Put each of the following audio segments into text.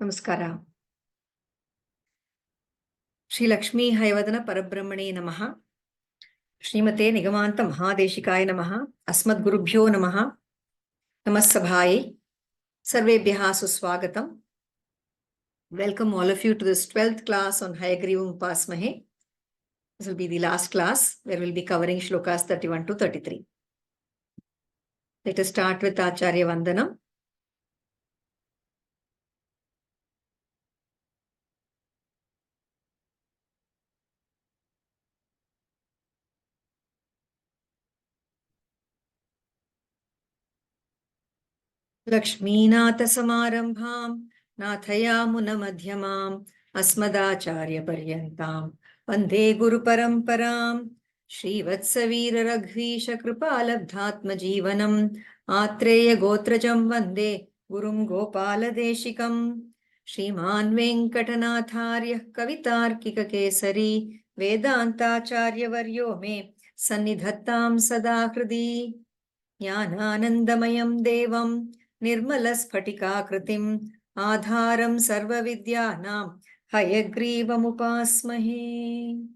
Namaskara. Shri Lakshmi Hayavadana Parabrahmane Namaha. Srimate Nigamanta Mahadeshikaya Namaha. Asmad Gurubhyo Namaha. Namassabhaye. Sarvebhyaha Suswagatam. Welcome all of you to this 12th class on Hayagrivam Upasmahe. This will be the last class where we'll be covering shlokas 31 to 33. Let us start with Acharya Vandanam. Lakshminathasamarambham Nathayamunamadhyamam Asmadacharya Paryantam Vande Guru Paramparam Srivatsavira Raghvisha Kripalabdhatma Jivanam Atreya Gotrajam Vande Gurum Gopala Deshikam Shriman Venkatanatharya Kavitarkika Kesari Vedantacharya Varyo Me Sannidhattam Sada Hridi Jnananandamayam Devam Nirmalasphatiकाकृतिम् Adharam Sarvavidyanam Hayagrivam Upasmahe.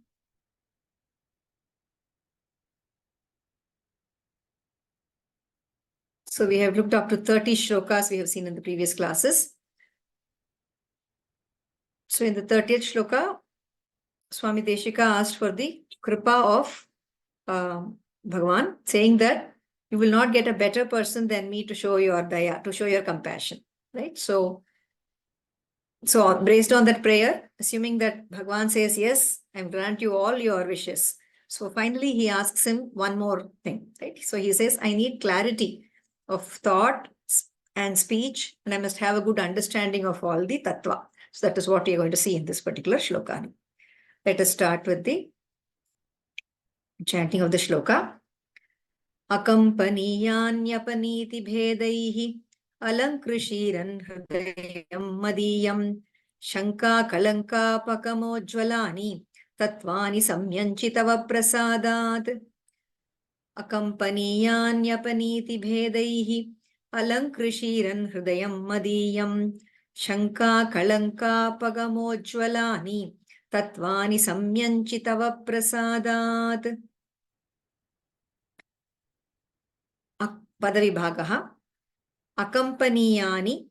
So we have looked up to 30 shlokas we have seen in the previous classes. So in the 30th shloka, Swami Deshika asked for the kripa of Bhagavan, saying that you will not get a better person than me to show your daya, to show your compassion, right? So based on that prayer, assuming that Bhagavan says, yes, I grant you all your wishes. So finally, he asks him one more thing, right? So he says, I need clarity of thought and speech, and I must have a good understanding of all the tattva. So that is what we are going to see in this particular shloka. Let us start with the chanting of the shloka. Akampaniyanyapanithi bhedaihi alankrishiran hridayam madiyam Shanka kalanka pakamojvalani tatvani samyanchitava prasadat. Akampaniyanyapanithi bhedaihi alankrishiran hridayam madiyam Shanka kalanka pakamojvalani tatvani samyanchitava prasadat. Padavibhagaha Akampaniyani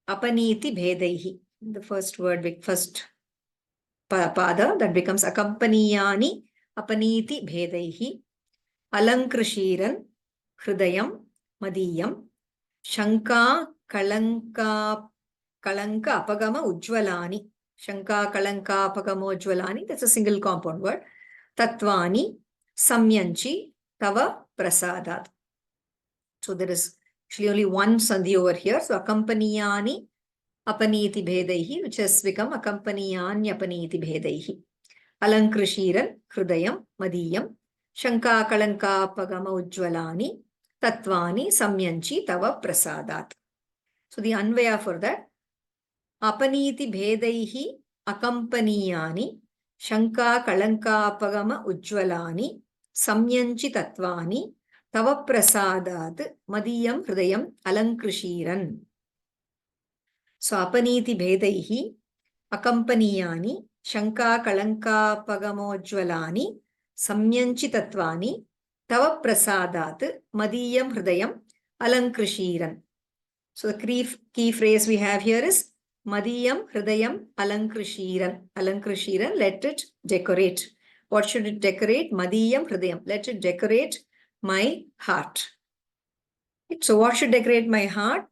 Apaniti Bhedaihi. The first word, first pada, that becomes Akampaniyani Apaniti Bhedaihi Alankrishiran Hridayam Madiyam Shanka Kalanka Apagama Ujvalani. Shanka Kalanka Apagama Ujvalani, that's a single compound word. Tatvani Samyanchi Tava Prasadat. So there is actually only one sandhi over here. So akampaniyani apaniti bhedaihi, which has become akampaniyani apaniti bhedaihi. Alankrishiran hrudayam madiyam shanka kalanka pagama ujvalani tatvani samyanchi tava prasadat. So the anvaya for that, apaniti bhedaihi akampaniyani shanka kalanka pagama ujvalani samyanchi tatvani Tava prasadat madiyam hridayam alankrishiran. So apaniti bhedaihi akampaniyani shanka kalanka pagamojvalani samyanchi tatvani tava prasadat madiyam hridayam alankrishiran. So the key phrase we have here is madiyam hridayam alankrishiran. Alankrishiran, let it decorate. What should it decorate? Madiyam hridayam, let it decorate my heart. So what should decorate my heart?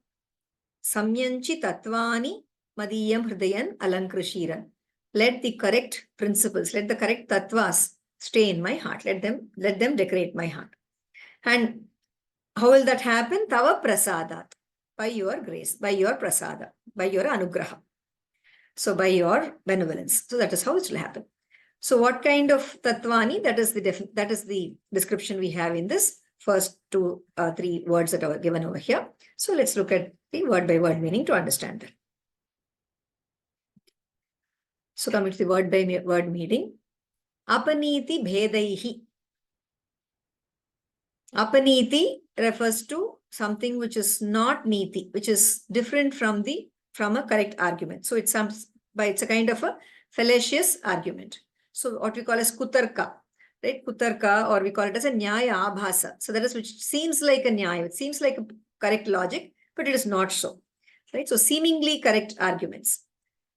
Samyanchi tatvani madiyam hridayan alankrishiran. Let the correct principles, let the correct tattvas stay in my heart. Let them decorate my heart. And how will that happen? Tava prasadat. By your grace, by your prasada, by your anugraha. So by your benevolence. So that is how it will happen. So what kind of tattvani? That is the description we have in this first three words that are given over here. So let's look at the word by word meaning to understand that. So coming to the word by word meaning, apaniti bhedaihi. Apaniti refers to something which is not niti, which is different from the from a correct argument. So it's a kind of a fallacious argument. So what we call as kutarka, right? Kutarka, or we call it as a nyaya abhasa. So that is which seems like a nyaya, it seems like a correct logic, but it is not so, right? So seemingly correct arguments.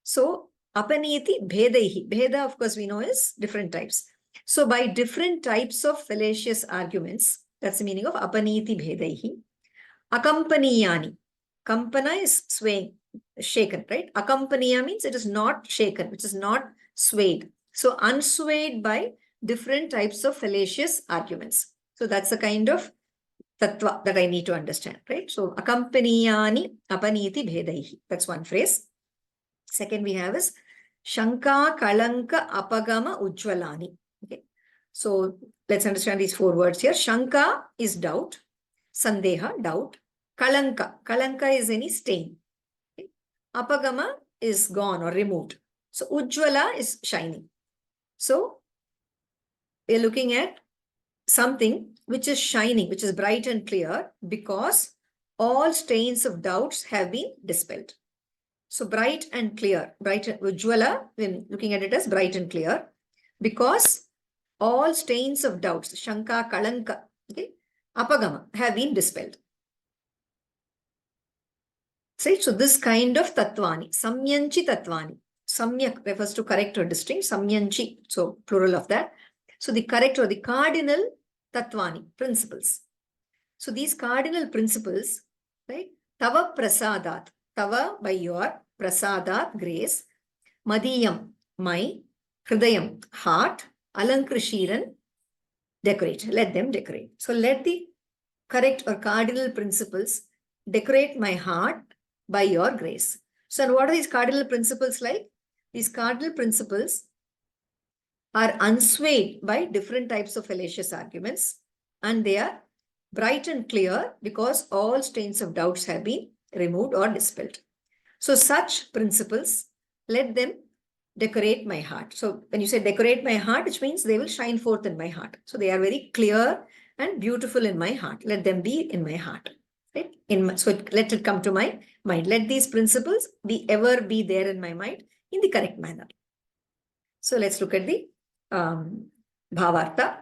So apaniti bhedaihi. Bheda, of course, we know is different types. So by different types of fallacious arguments, that's the meaning of apaniti bhedaihi. Akampaniyani. Kampana is swaying, shaken, right? Akampaniya means it is not shaken, which is not swayed. So unswayed by different types of fallacious arguments. So that's the kind of tattva that I need to understand, right? So akampaniyani apaniti bhedaihi. That's one phrase. Second we have is Shanka Kalanka Apagama Ujjalani. Okay. So let's understand these four words here. Shanka is doubt. Sandeha, doubt. Kalanka. Kalanka is any stain. Okay. Apagama is gone or removed. So Ujjwala is shining. So we're looking at something which is shining, which is bright and clear, because all stains of doubts have been dispelled. So bright and clear, bright Ujjwala, we're looking at it as bright and clear, because all stains of doubts, Shanka, Kalanka, okay, Apagama, have been dispelled. So this kind of tattvani, samyanchi tattvani. Samyak refers to correct or distinct, samyanchi, so plural of that. So the correct or the cardinal tattvani, principles. So these cardinal principles, right? Tava prasadat, tava by your, prasadat, grace, madiyam, my, hridayam, heart, alankrishiran, decorate, let them decorate. So let the correct or cardinal principles decorate my heart by your grace. So what are these cardinal principles like? These cardinal principles are unswayed by different types of fallacious arguments, and they are bright and clear because all stains of doubts have been removed or dispelled. So such principles, let them decorate my heart. So when you say decorate my heart, which means they will shine forth in my heart. So they are very clear and beautiful in my heart. Let them be in my heart. Right? Let it come to my mind. Let these principles ever be there in my mind in the correct manner. So let's look at the bhavartha.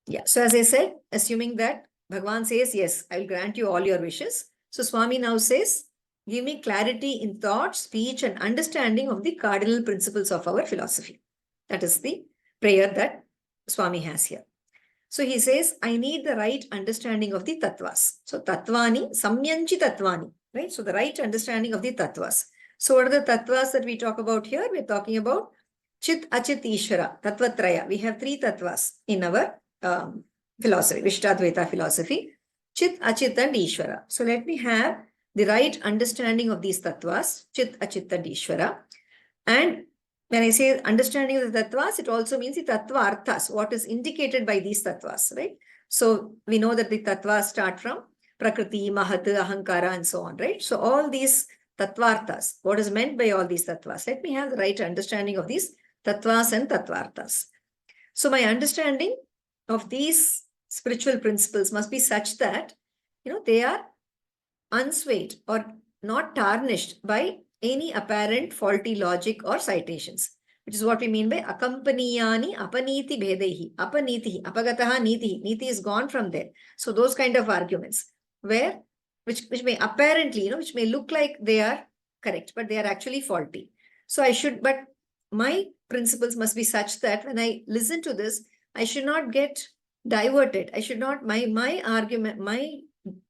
Yeah. So as I said, assuming that Bhagavan says, yes, I will grant you all your wishes. So Swami now says, give me clarity in thought, speech, and understanding of the cardinal principles of our philosophy. That is the prayer that Swami has here. So he says, I need the right understanding of the tattvas. So tattvani, samyanchi tattvani, right? So the right understanding of the tattvas. So what are the tattvas that we talk about here? We're talking about Chit, Achit, Ishvara, Tattvatraya. We have three tattvas in our philosophy, Vishishtadvaita philosophy, Chit, Achit, and Ishvara. So let me have the right understanding of these tattvas, Chit, Achit, and Ishvara. And when I say understanding of the tattvas, it also means the tattva arthas, what is indicated by these tattvas, right? So we know that the tattvas start from Prakriti, Mahat, Ahankara, and so on, right? So all these tattvarthas, what is meant by all these tattvas? Let me have the right understanding of these tattvas and tattvarthas. So my understanding of these spiritual principles must be such that, they are unswayed or not tarnished by any apparent faulty logic or citations, which is what we mean by akampaniyani apaniti bhedehi. Apaniti, apagataha niti. Niti is gone from there. So those kind of arguments which may apparently, which may look like they are correct, but they are actually faulty. So but my principles must be such that when I listen to this, I should not get diverted. I should not, my argument, my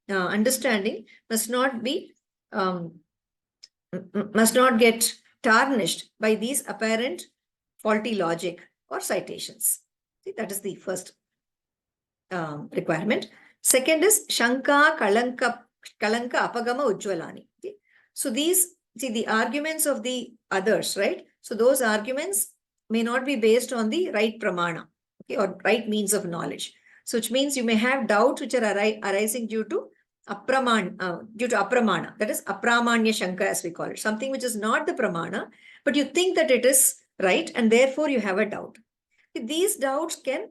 understanding must not get tarnished by these apparent faulty logic or citations. See, that is the first requirement. Second is Shanka, Kalanka, Apagama, Ujjalani. Okay? So the arguments of the others, right? So those arguments may not be based on the right pramana, okay, or right means of knowledge. So which means you may have doubts which are arising due to apramana, that is apramanya shanka as we call it, something which is not the pramana, but you think that it is right and therefore you have a doubt. These doubts can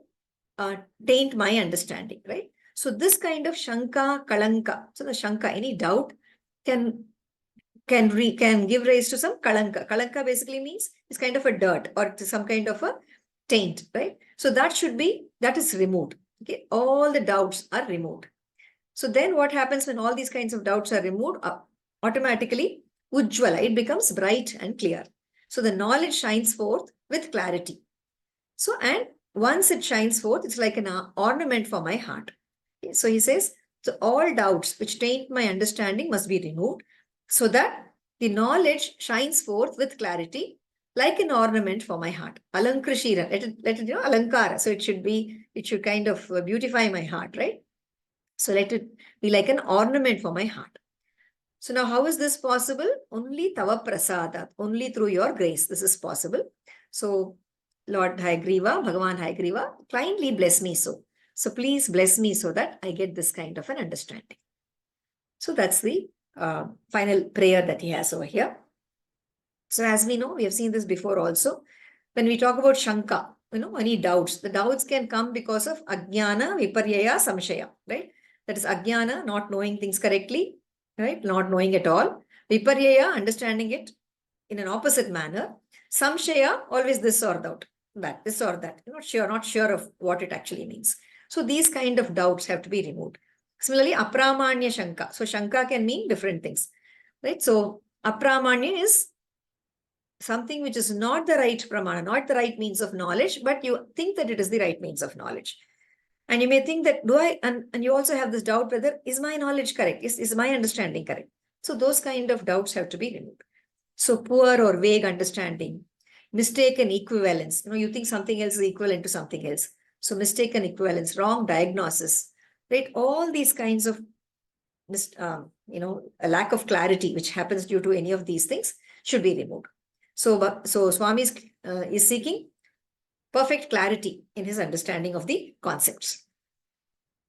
taint my understanding, right? So this kind of shanka, kalanka, so the shanka, any doubt can give rise to some kalanka. Kalanka basically means it's kind of a dirt or some kind of a taint, right? So that is removed. Okay, all the doubts are removed. So then what happens when all these kinds of doubts are removed? Automatically, ujjvala, it becomes bright and clear. So the knowledge shines forth with clarity. So, and once it shines forth, it's like an ornament for my heart. Okay, so he says, so all doubts which taint my understanding must be removed so that the knowledge shines forth with clarity like an ornament for my heart. Alankrishira, let it alankara. So it should kind of beautify my heart, right? So let it be like an ornament for my heart. So now how is this possible? Only tava prasada, only through your grace this is possible. So Lord Hayagriva, Bhagavan Hayagriva, kindly bless me so. So please bless me so that I get this kind of an understanding. So that's the final prayer that he has over here. So as we know, we have seen this before also. When we talk about Shanka, any doubts, the doubts can come because of Ajnana, Viparyaya, Samshaya, right? That is Ajnana, not knowing things correctly, right? Not knowing at all. Viparyaya, understanding it in an opposite manner. Samshaya, always this or that, this or that. You're not sure of what it actually means. So these kind of doubts have to be removed. Similarly, Apramanya Shanka. So Shanka can mean different things, right? So Apramanya is something which is not the right pramana, not the right means of knowledge, but you think that it is the right means of knowledge. And you may think that, and you also have this doubt whether, is my knowledge correct? Is my understanding correct? So those kind of doubts have to be removed. So poor or vague understanding, mistaken equivalence. You think something else is equivalent to something else. So mistaken equivalence, wrong diagnosis, right? All these kinds of, a lack of clarity which happens due to any of these things should be removed. So Swami is seeking perfect clarity in his understanding of the concepts.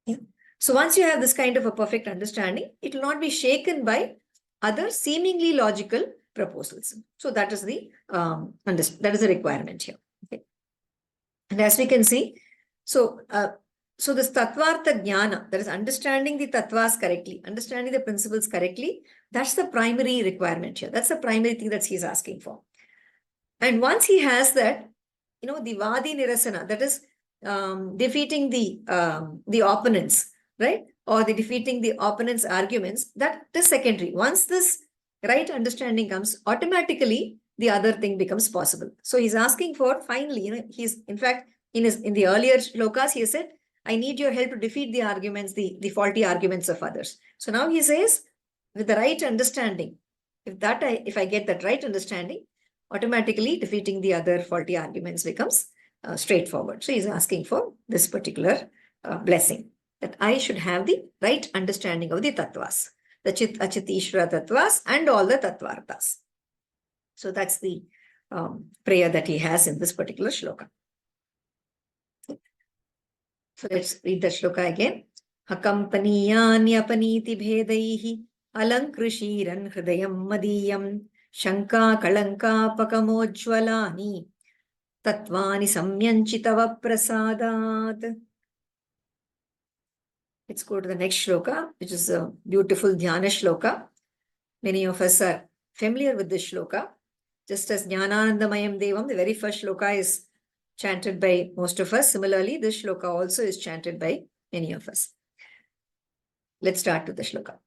Yeah. So once you have this kind of a perfect understanding, it will not be shaken by other seemingly logical proposals. So that is the requirement here. Okay. And as we can see, so this tattvartha jnana, that is understanding the tattvas correctly, understanding the principles correctly, that's the primary requirement here. That's the primary thing that he's asking for. And once he has that, the vadi nirasana, that is defeating the opponents, right? Or the defeating the opponent's arguments, that is secondary. Once this right understanding comes, automatically the other thing becomes possible. So he's asking for, finally, he's, in fact, in the earlier shlokas, he said, I need your help to defeat the arguments, the faulty arguments of others. So now he says, with the right understanding, if I get that right understanding, automatically defeating the other faulty arguments becomes straightforward. So he's asking for this particular blessing, that I should have the right understanding of the tattvas, the chit, achit, ishvara tattvas and all the tattvarthas. So that's the prayer that he has in this particular shloka. So let's read the shloka again. Akampaniyanya-paniti bhedaihi alankrishiran hridayam madiyam Shanka kalanka pakamojvalani tattvani samyanchitava prasadat. Let's go to the next shloka, which is a beautiful dhyana shloka. Many of us are familiar with this shloka. Just as Jnananandamayam Devam, the very first shloka is chanted by most of us. Similarly, this shloka also is chanted by many of us. Let's start with the shloka.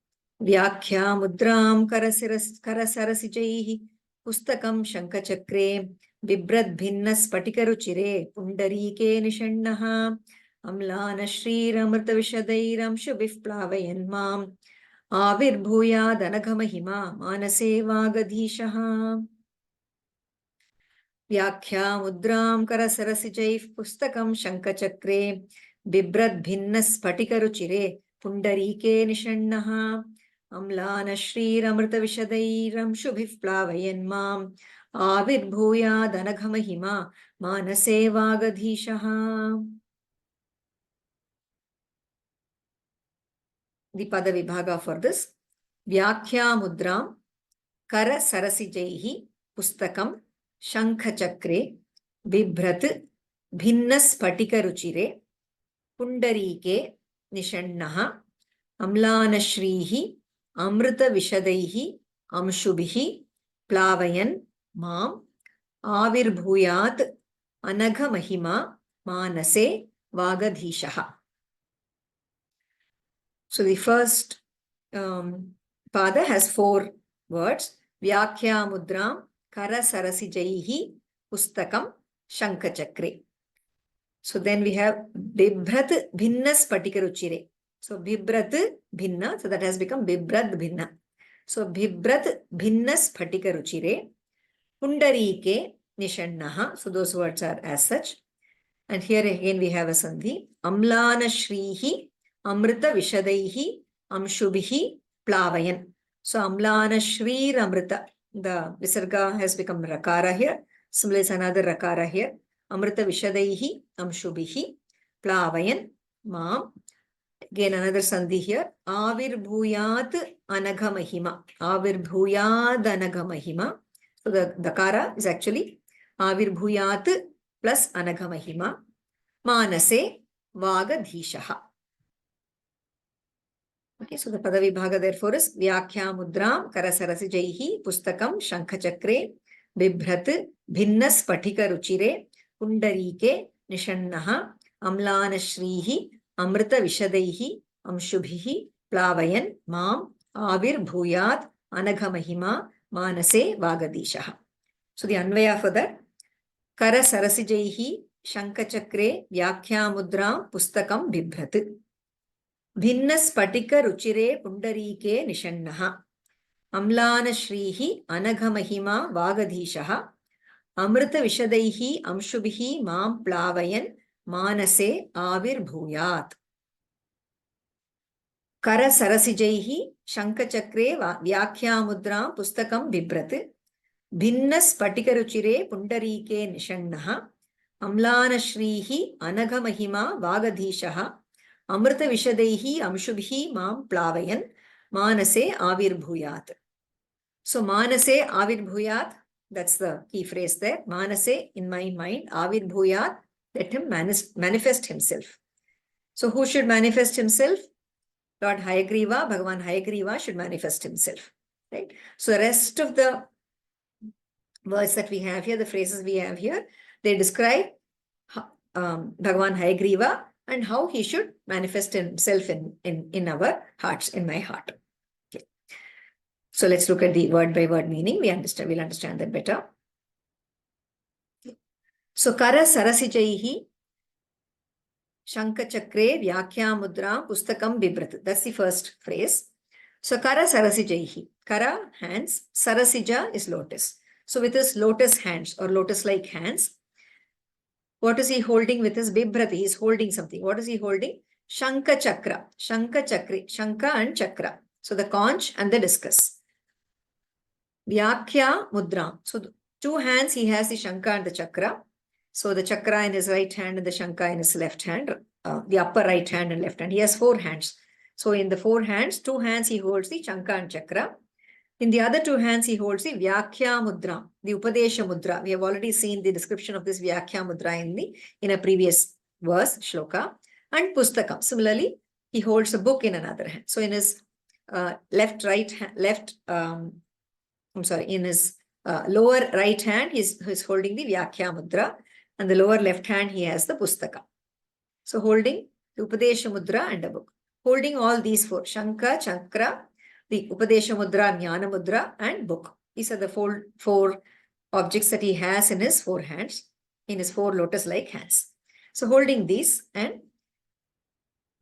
Vyakhya mudram karasarasijaihi pustakam shankachakre vibrad bhinnas patikaruchire pundarike nishannaha amlana shriramrta vishadairam shubhivplavayan mam avirbhuya danaghamahima manase vagadhishaha. Vyakhya mudram karasarasijaih pustakam shankachakre vibrad bhinnas patikaruchire pundarike nishannaha amlana shriramrta vishadairam shubhivplavayan mam avirbhuya danaghamahima manase vagadhishaha. The pada vibhaga for this. Vyakhya mudram kara sarasijaihi pustakam shankachakre vibrat bhinnas patika ruchire pundarike Nishannaha Amlanashrihi Amrita Vishadaihi Amshubhihi Plavayan Mam Avirbhuyat Anagha Mahima Manase Vagadhishaha. So the first pada has 4 words. Vyakhya Mudram Kara Sarasijaihi Pustakam Shankachakre. So then we have Bibhrat Bhinnas Patikaruchire. So Bibhrat Bhinna, so that has become Bibhrat Bhinna. So Bibhrat Bhinnas Patikaruchire. Pundarike Nishannaha. So those words are as such. And here again we have a sandhi. Amlana Shrihi Amrita Vishadaihi Amshubhihi Plavayan. So Amlana Shrir Amrita. The Visarga has become Rakara here. Similarly, it's another Rakara here. Amrita Vishadaihi Amshubhihi Plavayan Mam. Again another sandhi here. Avirbhuyat Anagha Mahima. Avirbhuyad Anagha Mahima. So the Dakara is actually Avirbhuyat plus Anagha Mahima. Manase Vagadhishaha. Okay, so the Padavibhaga therefore is Vyakhya Mudram Karasarasijaihi Pustakam Shankachakre Bibhrat Bhinnas Patika Ruchire Pundarike Nishannaha Amlanashrihi Amrita Vishadaihi Amshubhihi Plavayan Mam Avirbhuyat Anagha Mahima Manase Vagadhishaha. So the Anvaya for that Karasarasijaihi Shankachakre Vyakhya Mudram Pustakam Bibhrat Bhinnas Patika Ruchire Pundarike Nishannaha Amlanashrihi Anagha Mahima Vagadhishaha Amrita Vishadaihi Amshubhihi Mam Plavayan Manase Avirbhuyat. Kara Sarasijaihi Shankachakre Vyakhya Mudram Pustakam Bibhrat Bhinnas Patikaruchire Pundarike Nishannaha Amlanashrihi Anagha Mahima Vagadhishaha Amrita Vishadaihi Amshubhihi Mam Plavayan Manase Avirbhuyat. So Manase Avirbhuyat, that's the key phrase there. Manase, in my mind, Avirbhuyat, let him manifest himself. So who should manifest himself? Lord Hayagriva, Bhagavan Hayagriva should manifest himself. Right? So the rest of the words that we have here, the phrases we have here, they describe Bhagavan Hayagriva and how he should manifest himself in our hearts, in my heart. Okay. So let's look at the word by word meaning. We'll understand that better. Okay. So Kara Sarasijaihi Shankachakre Vyakhya Mudram Pustakam Bibhrat. That's the first phrase. So Kara Sarasijaihi. Kara, hands. Sarasija is lotus. So with his lotus hands or lotus-like hands, what is he holding with his Bibhrati? He is holding something. What is he holding? Shanka Chakra. Shanka Chakri. Shanka and Chakra. So the conch and the discus. Vyakhya Mudra. So 2 hands he has the Shanka and the Chakra. So the Chakra in his right hand and the Shanka in his left hand. The upper right hand and left hand. He has 4 hands. So in the 4 hands, 2 hands he holds the Shanka and Chakra. In the other 2 hands, he holds the Vyakhya Mudra, the Upadesha Mudra. We have already seen the description of this Vyakhya Mudra in a previous verse, Shloka. And Pustakam. Similarly, he holds a book in another hand. So in his in his lower right hand, he's holding the Vyakhya Mudra. And the lower left hand, he has the Pustaka. So holding the Upadesha Mudra and a book. Holding all these 4, Shanka, Chakra, the Upadesha Mudra, Jnana Mudra, and book. These are the 4 objects that he has in his 4 hands, in his 4 lotus-like hands. So holding these and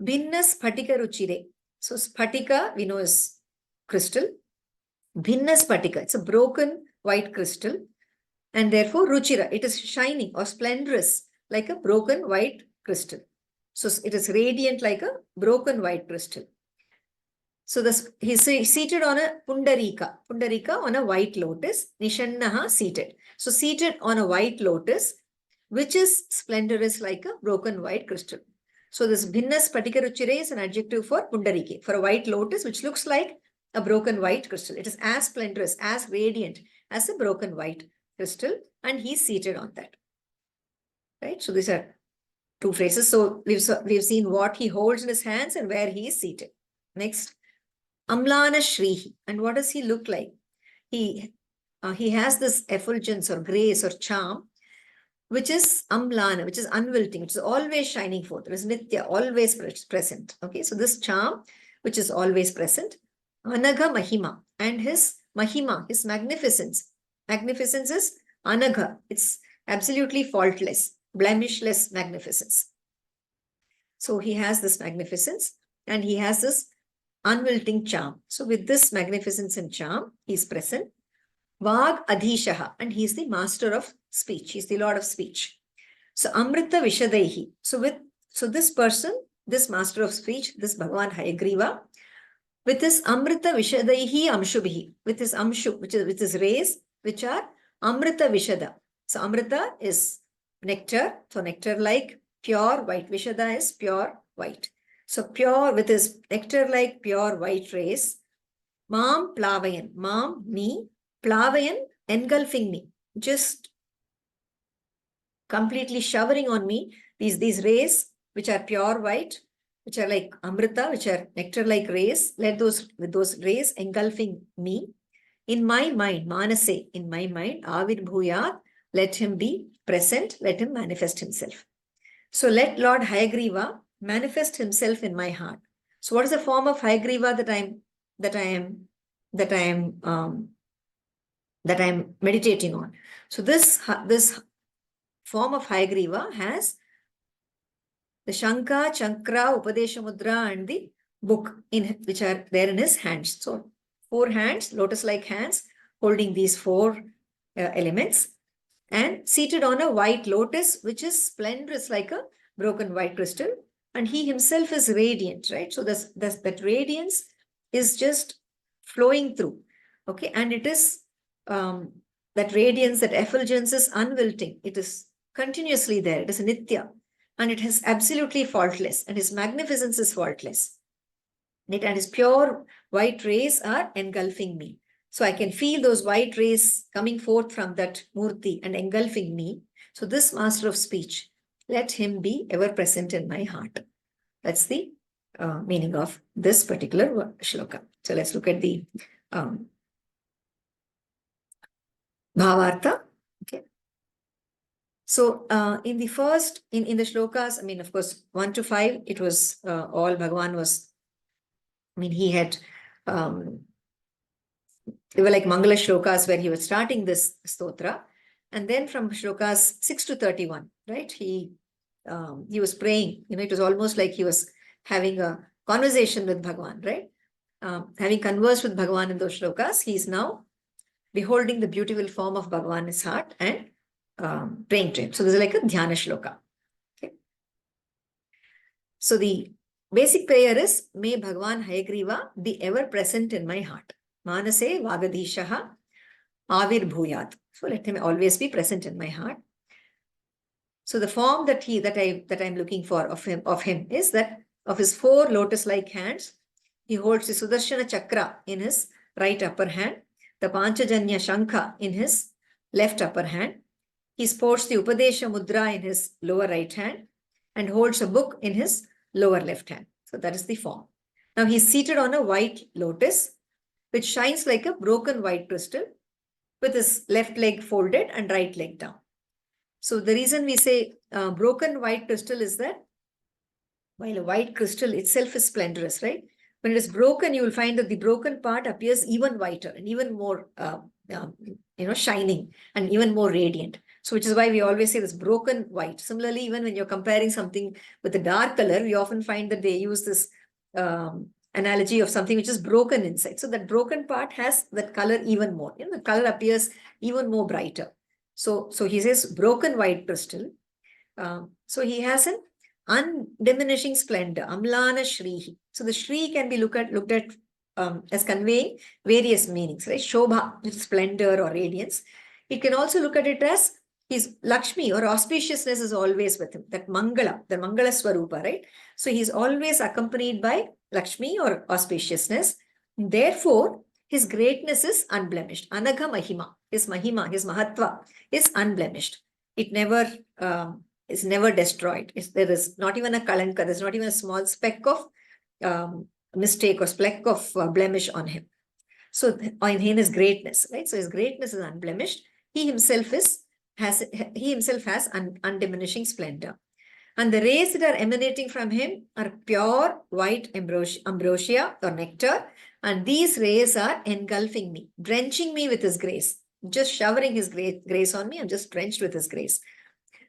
Bhinna Spatika Ruchire. So Spatika, we know, is crystal. Bhinna Spatika, it's a broken white crystal. And therefore Ruchira, it is shining or splendorous like a broken white crystal. So it is radiant like a broken white crystal. So he's seated on a Pundarika. Pundarika on a white lotus. Nishannaha, seated. So seated on a white lotus, which is splendorous like a broken white crystal. So this Bhinnas Patikaruchire is an adjective for Pundarike, for a white lotus, which looks like a broken white crystal. It is as splendorous, as radiant as a broken white crystal, and he's seated on that. Right? So these are two phrases. So we've seen what he holds in his hands and where he is seated. Next, Amlana Shrihi. And what does he look like? He has this effulgence or grace or charm, which is Amlana, which is unwilting, which is always shining forth. It is Nitya, always present. Okay, so this charm, which is always present. Anagha Mahima. And his Mahima, his magnificence. Magnificence is Anagha. It's absolutely faultless, blemishless magnificence. So he has this magnificence and he has this unwilting charm. So with this magnificence and charm, he is present. Vag Adhishaha, and he is the master of speech. He is the Lord of speech. So Amrita Vishadaihi. So this person, this master of speech, this Bhagavan Hayagriva, with his Amrita Vishadaihi Amshubhihi, with his Amshu, which is with his rays, which are Amrita Vishada. So Amrita is nectar, so nectar-like pure white. Vishada is pure white. So pure with his nectar-like pure white rays. Mam Plavayan, Mam, me, Plavayan, engulfing me, just completely showering on me. These rays, which are pure white, which are like Amrita, which are nectar-like rays, with those rays engulfing me. In my mind, Manase, in my mind, Avirbhuyat, let him be present, let him manifest himself. So let Lord Hayagriva manifest himself in my heart. So what is the form of Hayagriva that I am meditating on? So this form of Hayagriva has the Shankha, Chakra, Upadesha Mudra and the book which are there in his hands. So 4 hands, lotus-like hands, holding these 4 elements and seated on a white lotus, which is splendorous like a broken white crystal. And he himself is radiant, right? So that radiance is just flowing through. Okay, and it is that radiance, that effulgence is unwilting. It is continuously there. It is Nitya. And it is absolutely faultless. And his magnificence is faultless. And his pure white rays are engulfing me. So I can feel those white rays coming forth from that Murti and engulfing me. So this master of speech, let him be ever present in my heart. That's the meaning of this particular shloka. So let's look at the Bhavartha. Okay. So in the first, in the shlokas, I mean, of course, 1 to 5, it was all Bhagavan was, I mean, he had, they were like Mangala shlokas where he was starting this stotra. And then from shlokas 6 to 31, right, he was praying, it was almost like he was having a conversation with Bhagavan, right? Having conversed with Bhagavan in those shlokas, he is now beholding the beautiful form of Bhagavan in his heart and praying to him. So this is like a dhyana shloka. Okay. So the basic prayer is, may Bhagavan Hayagriva be ever present in my heart. Manase Vagadishaha Avirbhuyat. So let him always be present in my heart. So the form that I'm looking for of him is that of his 4 lotus-like hands, he holds the Sudarshana Chakra in his right upper hand, the Panchajanya Shankha in his left upper hand. He sports the Upadesha Mudra in his lower right hand and holds a book in his lower left hand. So that is the form. Now he is seated on a white lotus, which shines like a broken white crystal with his left leg folded and right leg down. So the reason we say broken white crystal is that while a white crystal itself is splendorous, right? When it is broken, you will find that the broken part appears even whiter and even more, shining and even more radiant. So which is why we always say this broken white. Similarly, even when you're comparing something with a dark color, we often find that they use this analogy of something which is broken inside. So that broken part has that color even more. The color appears even more brighter. So he says broken white crystal. So he has an undiminishing splendor, Amlana Shrihi. So the Shri can be looked at as conveying various meanings, right? Shobha, which is splendor or radiance. It can also look at it as his Lakshmi or auspiciousness is always with him. That Mangala, the Mangala Swarupa, right? So he's always accompanied by Lakshmi or auspiciousness. Therefore, his greatness is unblemished. Anagha Mahima, his Mahatva is unblemished. It never is never destroyed. There is not even a kalanka, there's not even a small speck of mistake or speck of blemish on him. So in his greatness, right? So his greatness is unblemished. He himself has undiminishing splendor. And the rays that are emanating from him are pure white ambrosia or nectar. And these rays are engulfing me, drenching me with his grace, just showering his grace on me. I'm just drenched with his grace.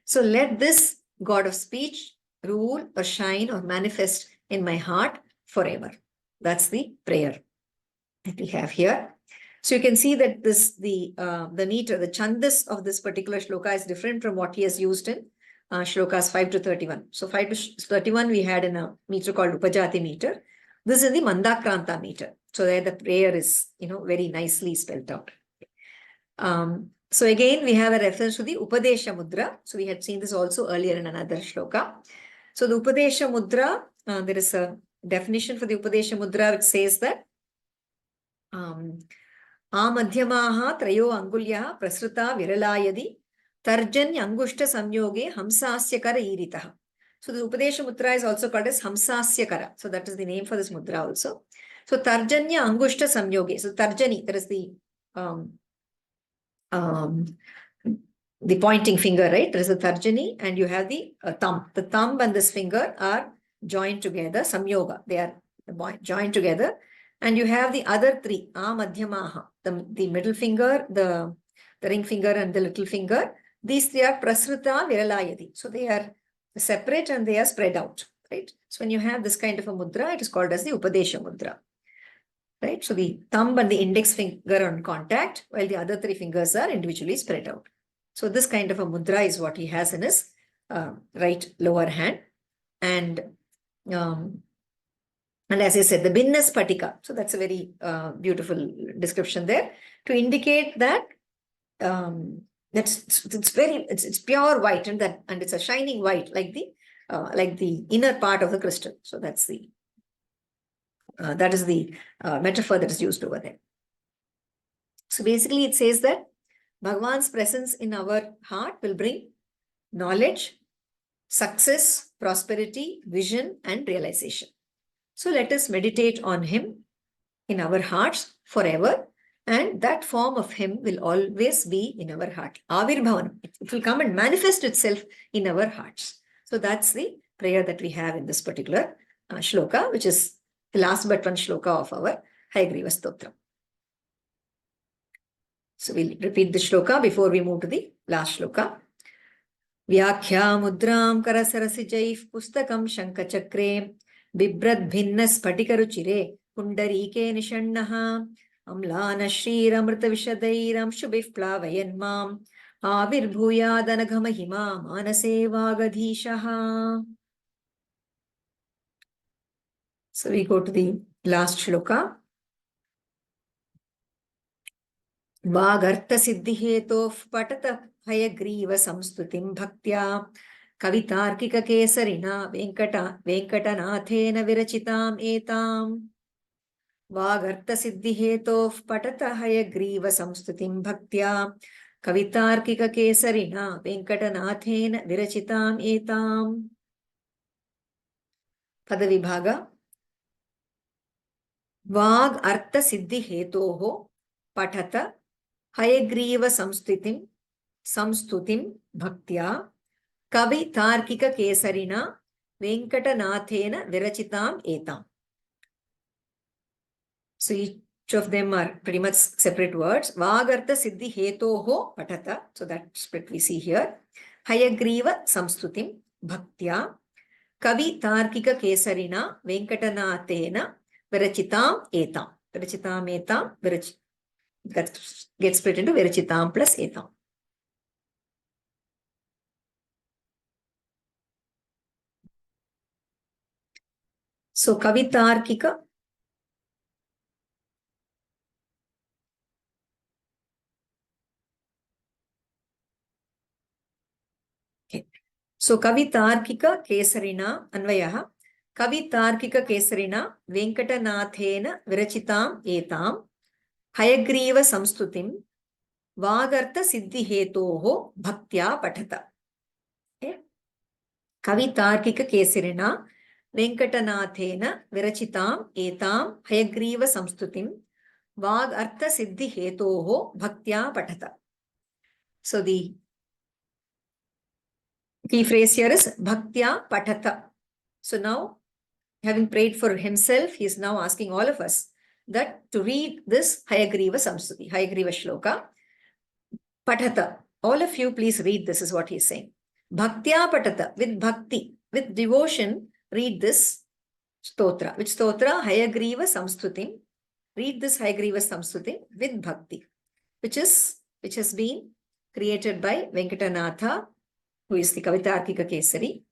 So let this God of speech rule or shine or manifest in my heart forever. That's the prayer that we have here. So you can see that the meter, the chandas of this particular shloka is different from what he has used in shlokas 5 to 31. So 5 to 31 we had in a meter called Upajati meter. This is the Mandakranta meter. So there the prayer is, very nicely spelled out. So again, we have a reference to the Upadesha Mudra. So we had seen this also earlier in another shloka. So the Upadesha Mudra, there is a definition for the Upadesha Mudra which says that Amadhyamaha trayo angulyaha prasruta viralayadi tarjanya angushta samyoge hamsasya kara iritaha. So the Upadesha Mudra is also called as hamsasya kara. So that is the name for this mudra also. So tarjanya angushta samyoge. So tarjani, that is the pointing finger, right? There is a tarjani and you have the thumb. The thumb and this finger are joined together, samyoga. They are joined together. And you have the other three, madhyamaha, the middle finger, the ring finger and the little finger. These three are prasruta viralayadi. So they are separate and they are spread out, right? So when you have this kind of a mudra, it is called as the Upadesha Mudra. Right? So the thumb and the index finger are in contact, while the other three fingers are individually spread out. So this kind of a mudra is what he has in his right lower hand. And as I said, the binnas patika. So that's a very beautiful description there to indicate that it's pure white and it's a shining white like the inner part of the crystal. So that's that is the metaphor that is used over there. So basically it says that Bhagavan's presence in our heart will bring knowledge, success, prosperity, vision, and realization. So let us meditate on him in our hearts forever, and that form of him will always be in our heart. Avirbhavanam, it will come and manifest itself in our hearts. So that's the prayer that we have in this particular shloka, which is the last but one shloka of our Hayagriva Stotram. So we'll repeat the shloka before we move to the last shloka. Vyakhya mudram karasarasijaif pustakam shankachakre bibrad bhinnas patikaruchire pundarike nishannaha amlana shriramrita vishadairam shubif plavayanmam avirbhuyadanaghamahima manase vagadhishaha. So we go to the last shloka. Vagartha siddhihetof patata hayagriva samstutim bhaktya kavitarkika kesarina venkatanathena virachitam etam. Vagartha siddhihetof patata hayagriva samstutim bhaktya kavitarkika kesarina venkatanathena virachitam etam. Padavibhaga. Vag artha siddhi hetoho patata hayagriva samstutim bhaktya kavi tarkika kesarina venkatanathena virachitam etam. So each of them are pretty much separate words. Vag artha siddhi hetoho patata. So that split we see here. Hayagriva samstutim bhaktya kavi tarkika kesarina venkatanathena virachitam etam. Virachitam etam, that gets split into virachitam plus etam. So kavitarkika. Okay. So kavitarkika kesarina anvayaha. Kavitarkika kesarina venkatanathena virachitam etam. Hayagriva samstutim vagartha siddhi hetoho bhaktya patata. Okay. Kavitarkika Kesirina Venkatanathena Virachitam Etam Hayagriva Samstutim Vag Artha Siddhi Hetoho Bhaktya Patata. So the key phrase here is Bhaktya Patata. So now, having prayed for himself, he is now asking all of us that to read this Hayagriva Samstuti, Hayagriva Shloka. Patata. All of you please read this is what he is saying. Bhaktya Patata, with bhakti, with devotion, read this stotra. Which stotra? Hayagriva Samstutim. Read this Hayagriva Samstutim with bhakti, which has been created by Venkatanatha, who is the Kavitarkika Kesari,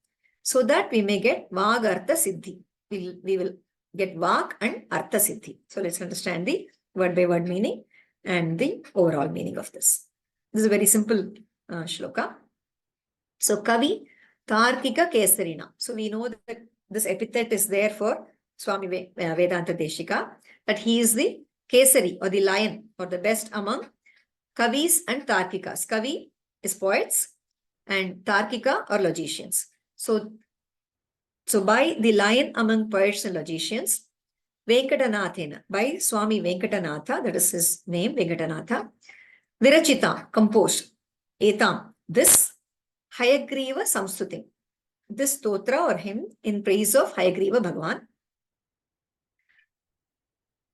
so that we may get Vag Artha Siddhi. We will get Vak and Artha Siddhi. So let's understand the word by word meaning and the overall meaning of this. This is a very simple shloka. So Kavi Tarkika Kesarina. So we know that this epithet is there for Swami Vedanta Deshika, that he is the Kesari or the lion or the best among Kavis and Tarkikas. Kavi is poets and Tarkika or logicians. So by the lion among poets and logicians, Venkatanathena, by Swami Venkatanatha, that is his name, Venkatanatha, Virachita, composed, Etam, this Hayagriva Samstutim, this stotra or hymn in praise of Hayagriva Bhagavan,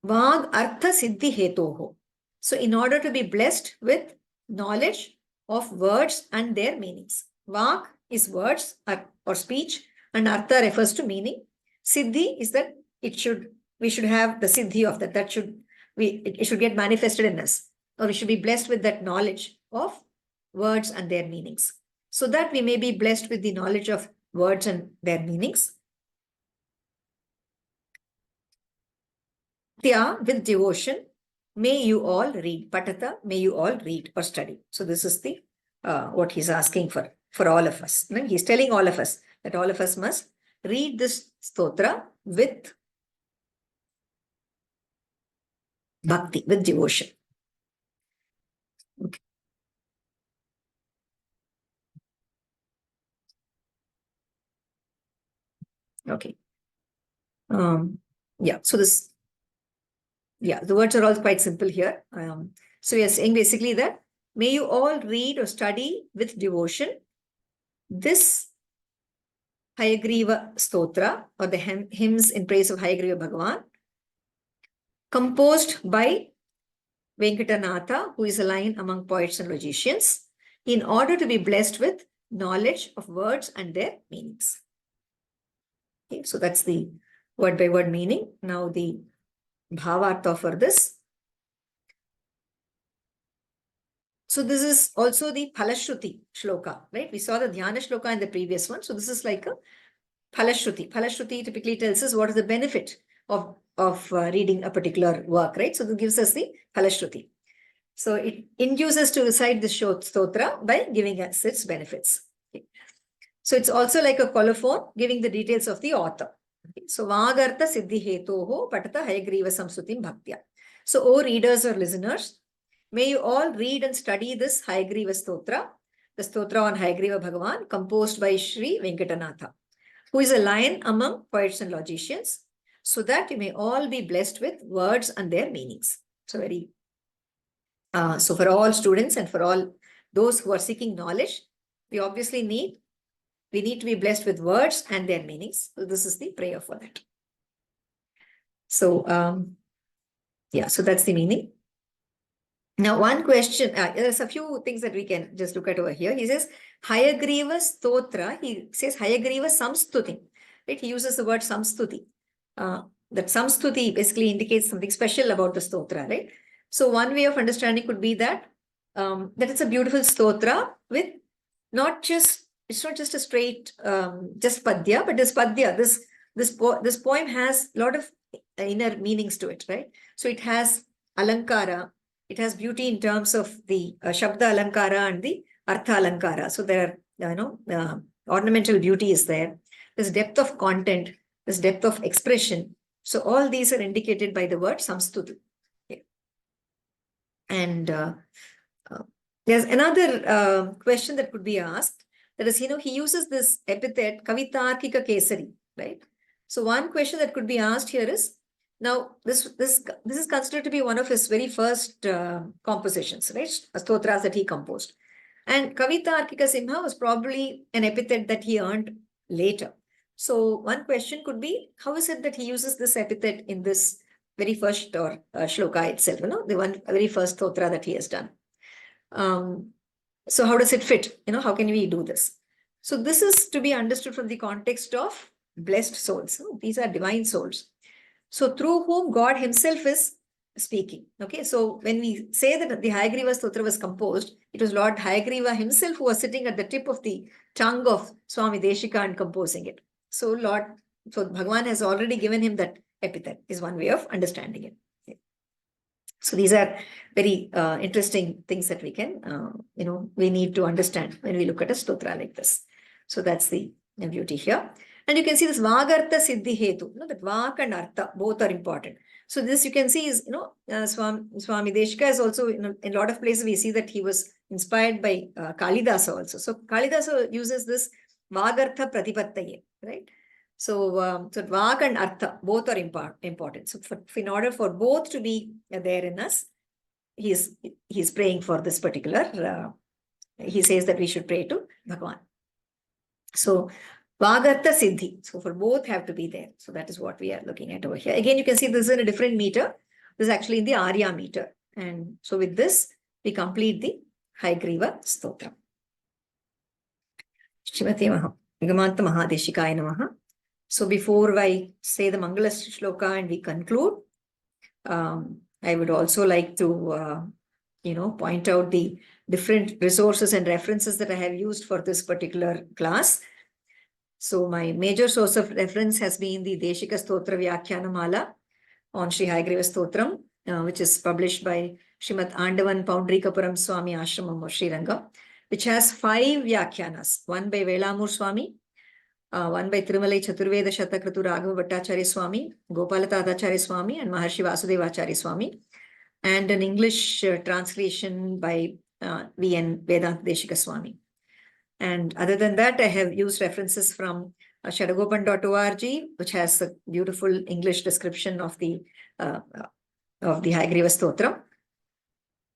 Vag Artha Siddhi Hetoho. So in order to be blessed with knowledge of words and their meanings. Vag is words or speech, and Artha refers to meaning. Siddhi is that we should have the Siddhi of that. It should get manifested in us, or we should be blessed with that knowledge of words and their meanings, so that we may be blessed with the knowledge of words and their meanings. With devotion, may you all read. Patata, may you all read or study. So this is the what he's asking for all of us. He's telling all of us that all of us must read this stotra with bhakti, with devotion. Okay. Okay. Yeah. So the words are all quite simple here. So we are saying basically that may you all read or study with devotion this Hayagriva Stotra, or the hymns in praise of Hayagriva Bhagavan, composed by Venkatanatha, who is a lion among poets and logicians, in order to be blessed with knowledge of words and their meanings. Okay, so that's the word by word meaning. Now the bhavartha for this. So this is also the Phalashruti shloka, right? We saw the Dhyana shloka in the previous one. So this is like a Phalashruti. Phalashruti typically tells us what is the benefit of reading a particular work, right? So this gives us the Phalashruti. So it induces us to recite the stotra by giving us its benefits. Okay. So it's also like a colophon giving the details of the author. Okay. So Vagartha Siddhi Hetoho Patata Hayagriva Samsutim Bhaktya. So, O readers or listeners, may you all read and study this Hayagriva Stotra, the Stotra on Hayagriva Bhagavan, composed by Sri Venkatanatha, who is a lion among poets and logicians, so that you may all be blessed with words and their meanings. So so for all students and for all those who are seeking knowledge, we obviously need to be blessed with words and their meanings. So this is the prayer for that. So so that's the meaning. Now, one question, there's a few things that we can just look at over here. He says, Hayagriva Stotra, he says Hayagriva Samstuti. Right? He uses the word Samstuti. That Samstuti basically indicates something special about the Stotra, right? So one way of understanding could be that it's a beautiful Stotra with it's not just a straight, just Padya, but this Padya, this poem has a lot of inner meanings to it, right? So it has Alankara. It has beauty in terms of the Shabda Alankara and the Artha Alankara. So there are, ornamental beauty is there. There's depth of content. There's depth of expression. So all these are indicated by the word Samstuti. Okay. And there's another question that could be asked. That is, he uses this epithet Kavitarkika Kesari, right? So one question that could be asked here is, now this is considered to be one of his very first compositions, right? Stotras that he composed. And Kavitarkika Simha was probably an epithet that he earned later. So one question could be, how is it that he uses this epithet in this very first shloka itself, the very first stotra that he has done? So how does it fit? How can we do this? So this is to be understood from the context of blessed souls. These are divine souls. So through whom God himself is speaking. Okay, so when we say that the Hayagriva Stotra was composed, it was Lord Hayagriva himself who was sitting at the tip of the tongue of Swami Deshika and composing it. So Bhagavan has already given him that epithet, is one way of understanding it. So these are very interesting things that we can, we need to understand when we look at a stotra like this. So that's the beauty here. And you can see this Vagartha Siddhi Hetu, that Vak and Artha, both are important. So this you can see is, Swami Deshika is also, in a lot of places we see that he was inspired by Kalidasa also. So Kalidasa uses this Vagartha Pratipattaye, right? So, Vak and Artha, both are important. So in order for both to be there in us, he's praying for this particular, he says that we should pray to Bhagavan. So, Vagartha Siddhi. So for both have to be there. So that is what we are looking at over here. Again, you can see this is in a different meter. This is actually in the Arya meter. And so with this, we complete the Hayagriva Stotram. Shrimati Gamanta Mahadeshikaya Namaha. So before I say the Mangala Shloka and we conclude, I would also like to, point out the different resources and references that I have used for this particular class. So my major source of reference has been the Deshika Stotra Vyakhyanamala on Sri Hayagriva Stotram, which is published by Srimad Andavan Poundrikapuram Swami Ashramam of Sri Rangam, which has 5 Vyakhyanas, one by Velamur Swami, one by Thirumalai Chaturveda Shatakratu Raghava Bhattacharya Swami, Gopalatadacharya Swami, and Maharshi Vasudevacharya Swami, and an English translation by V.N. Vedanta Deshika Swami. And other than that, I have used references from shadagopan.org, which has a beautiful English description of the Hayagriva Stotram.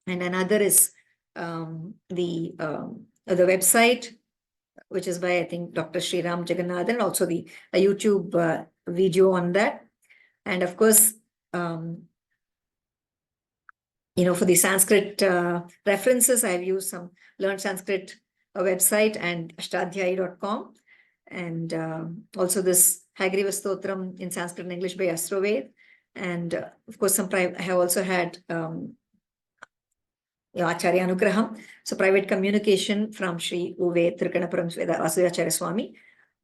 And another is the website, which is by, I think, Dr. Sriram Jagannathan, also a YouTube video on that. And of course, for the Sanskrit references, I've used some Learned Sanskrit website and ashtadhyayi.com. And also this Hayagriva Stotram in Sanskrit and English by Astroved. And of course, I have also had Acharya Anugraham. So private communication from Sri Uve Tirukanapuram Vasudevacharya Swami,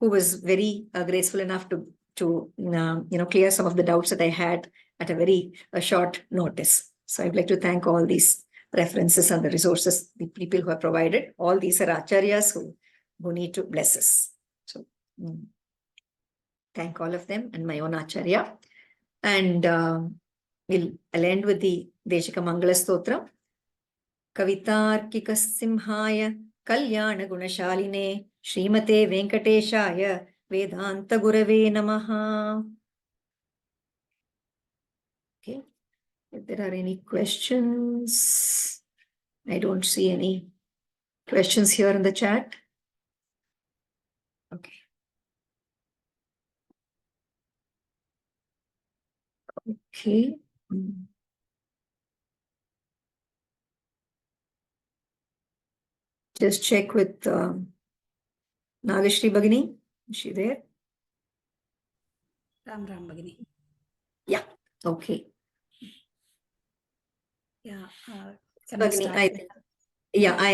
who was very graceful enough to clear some of the doubts that I had at a very short notice. So I'd like to thank all these references and the resources, the people who have provided. All these are acharyas who need to bless us. So thank all of them and my own acharya. And I'll end with the Deshika Mangala Stotram. Kavitarkika Simhaya Kalyana Gunashaline Srimate Venkateshaya Vedanta Gurave Namaha. Okay. If there are any questions, I don't see any questions here in the chat. Okay. Okay. Just check with Nagashri Bhagini. Is she there? Ram Bhagini. Yeah. Okay. Yeah. Bhagini, I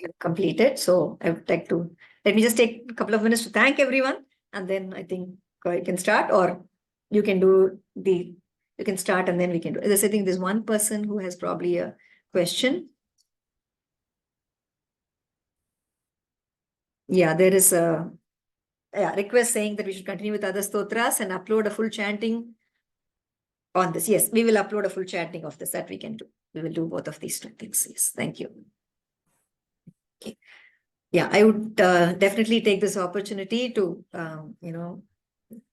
have completed. So I would like to, let me just take a couple of minutes to thank everyone. And then I think I can start, or you can you can start and then we can do. I think there's one person who has probably a question. Yeah, there is a request saying that we should continue with other stotras and upload a full chanting on this. Yes, we will upload a full chanting of this, that we can do. We will do both of these two things. Yes, thank you. Okay. Yeah, I would definitely take this opportunity to,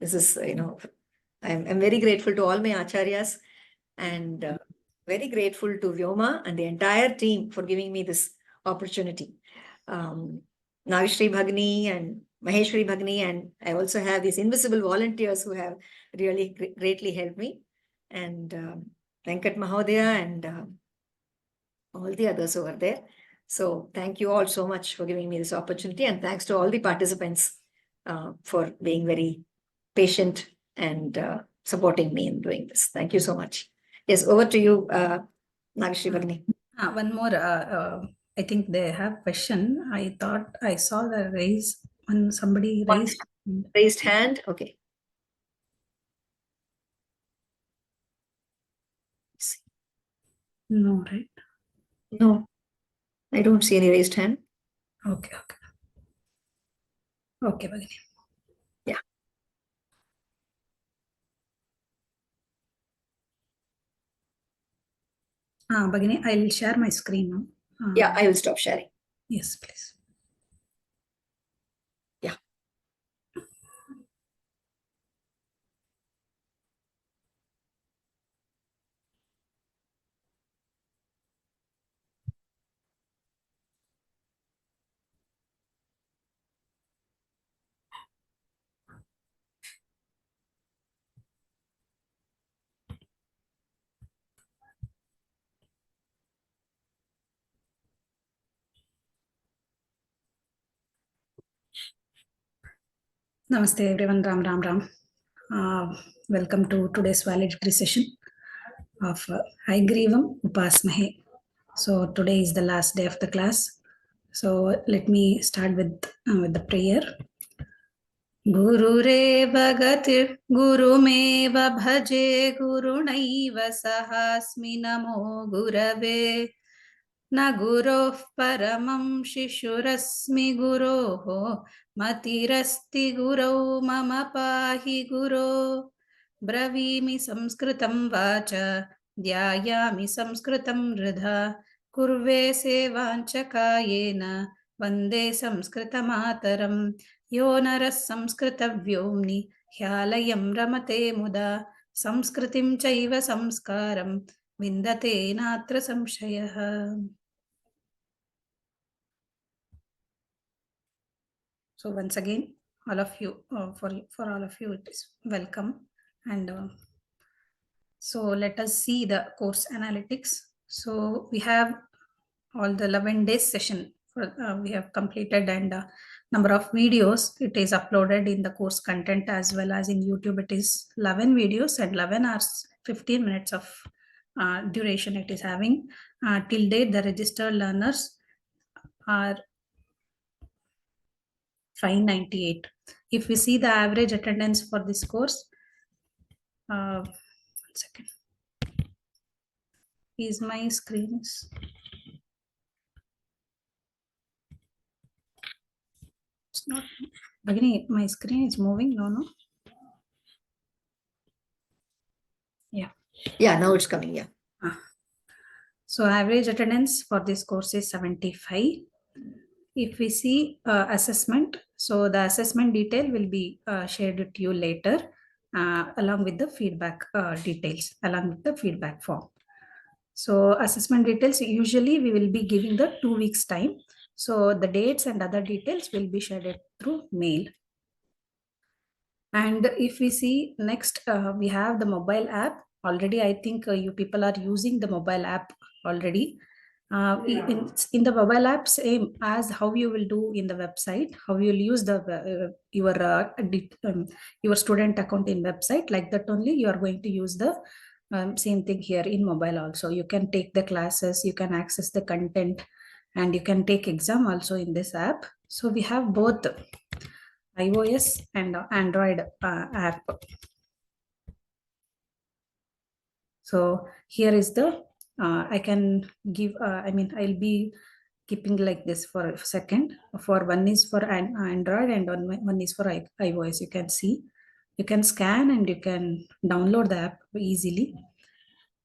this is, I'm very grateful to all my acharyas and very grateful to Vyoma and the entire team for giving me this opportunity. Nagashri Bhagni and Maheshwari Bhagni, and I also have these invisible volunteers who have really greatly helped me, and Venkat Mahodaya and all the others over there. So thank you all so much for giving me this opportunity, and thanks to all the participants for being very patient and supporting me in doing this. Thank you so much. Yes, over to you, Nagashri Bhagni. One more, I think they have question. I thought I saw the somebody raised. Raised hand, okay. No, right? No, I don't see any raised hand. Okay. Okay, Bhagini. Yeah. Bhagini, I'll share my screen now. Yeah, I will stop sharing. Yes, please. Yeah. Namaste everyone, Ram. Welcome to today's valedictory session of Hayagrivam Upasmahe. So today is the last day of the class. So let me start with the prayer. गुरुरेव गतिर् गुरुमेव भजे गुरुणैव सहास्मि नमो गुरवे न गुरोः परमं शिशुरस्मि गुरोः मतिरस्ति गुरौ मम पाहि गुरो ब्रवीमि संस्कृतं वाच ध्यायामि संस्कृतं हृदा कुर्वे सेवाञ्च कायेन वन्दे संस्कृतमातरम् यो नरः संस्कृतव्योम्नि ह्यालयं रमते मुदा संस्कृतिं चैव संस्कारं विन्दते नात्र संशयः. So once again, all of you, for all of you, it is welcome. And so let us see the course analytics. So we have all the 11 days session we have completed, and number of videos it is uploaded in the course content as well as in YouTube. It is 11 videos and 11 hours 15 minutes of duration it is having. Till date the registered learners are 598. If we see the average attendance for this course, 1 second, is my screens. It's not, Bhagini, my screen is moving. No. Yeah, now it's coming. Yeah. So average attendance for this course is 75. If we see assessment, so the assessment detail will be shared with you later along with the feedback details, along with the feedback form. So assessment details, usually we will be giving the 2 weeks time. So the dates and other details will be shared through mail. And if we see next, we have the mobile app. Already, I think you people are using the mobile app already. In the mobile app, same as how you will do in the website, how you will use the your student account in website, like that only you are going to use the same thing here in mobile also. You can take the classes, you can access the content, and you can take exam also in this app. So we have both iOS and Android app. So here is the I can give I'll be keeping like this for a second. For one is for Android and one is for iOS. You can see, you can scan and you can download the app easily,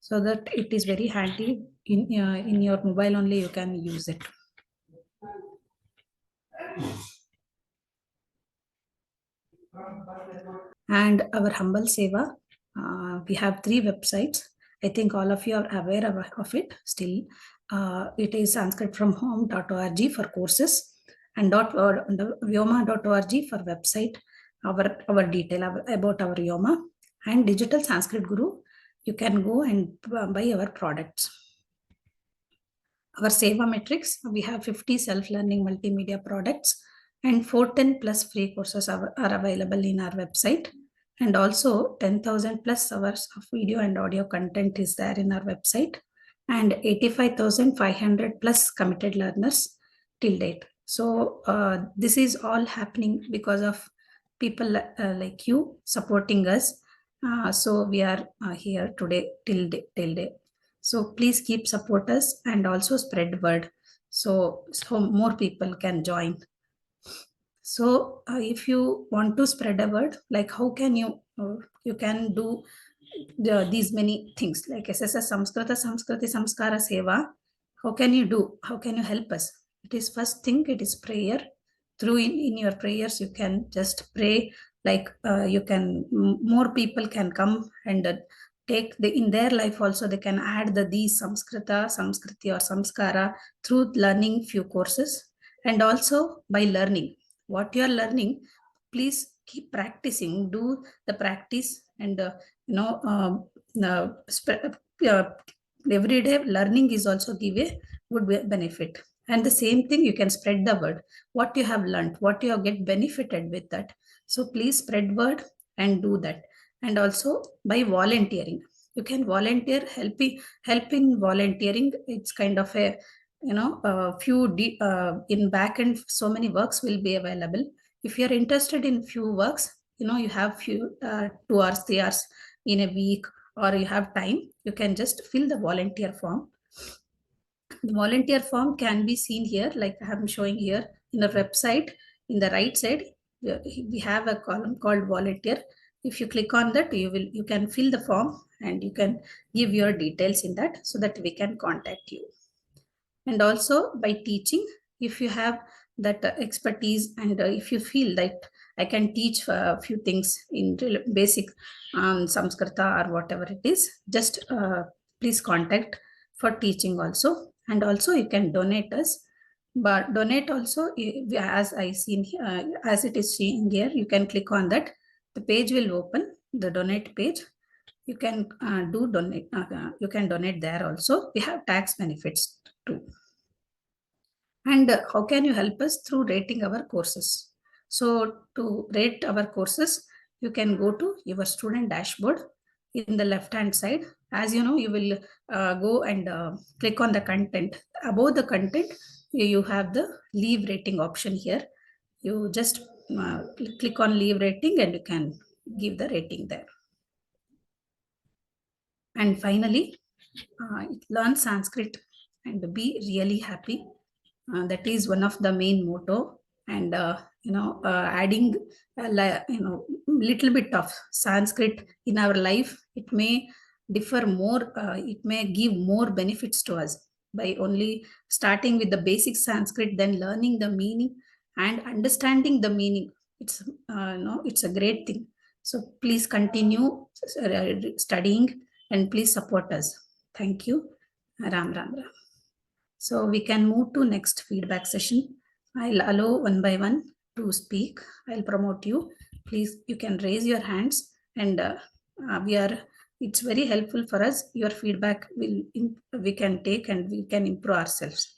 so that it is very handy in your mobile only you can use it. And our humble seva, we have 3 websites. I think all of you are aware of it still. It is sanskritfromhome.org for courses and vyoma.org for website, our detail about our Vyoma, and Digital Sanskrit Guru. You can go and buy our products. Our Seva metrics, we have 50 self-learning multimedia products and 410 plus free courses are available in our website. And also 10,000 plus hours of video and audio content is there in our website, and 85,500 plus committed learners till date. So this is all happening because of people like you supporting us. So we are here today till day. So please keep support us and also spread word so more people can join. So if you want to spread a word, like how can you can do these many things like SSS Samskrita Samskriti Samskara Seva. How can you do? How can you help us? It is first thing, it is prayer. Through in your prayers, you can just pray like you can, more people can come and take in their life also they can add these Samskrita, Samskriti or Samskara through learning few courses, and also by learning what you are learning, please keep practicing, do the practice, and every day learning is also give a good benefit. And the same thing, you can spread the word, what you have learned, what you have get benefited with that. So please spread word and do that. And also by volunteering, you can volunteer, help in volunteering. It's kind of a few in back end, so many works will be available. If you are interested in few works, you have few 2 hours 3 hours in a week, or you have time, you can just fill the volunteer form. The volunteer form can be seen here, like I'm showing here in the website. In the right side, we have a column called volunteer. If you click on that, you can fill the form and you can give your details in that so that we can contact you. And also by teaching, if you have that expertise, and if you feel that I can teach a few things in basic Samskrita or whatever it is, just please contact for teaching also. And also you can donate us, but donate also, as I seen as it is seeing here, you can click on that, the page will open, the donate page. You can you can donate there also. We have tax benefits too. And how can you help us? Through rating our courses. So to rate our courses, you can go to your student dashboard in the left hand side. As you know, you will go and click on the content. Above the content, you have the leave rating option here. You just click on leave rating and you can give the rating there. And finally, learn Sanskrit and be really happy. That is one of the main motto. And adding little bit of Sanskrit in our life, it may differ more, it may give more benefits to us by only starting with the basic Sanskrit, then learning the meaning and understanding the meaning. It's it's a great thing. So please continue studying and please support us. Thank you. Ram Ram Ram. So we can move to next feedback session. I'll allow one by one to speak. I'll promote you. Please, you can raise your hands, and it's very helpful for us. Your feedback we can take and we can improve ourselves.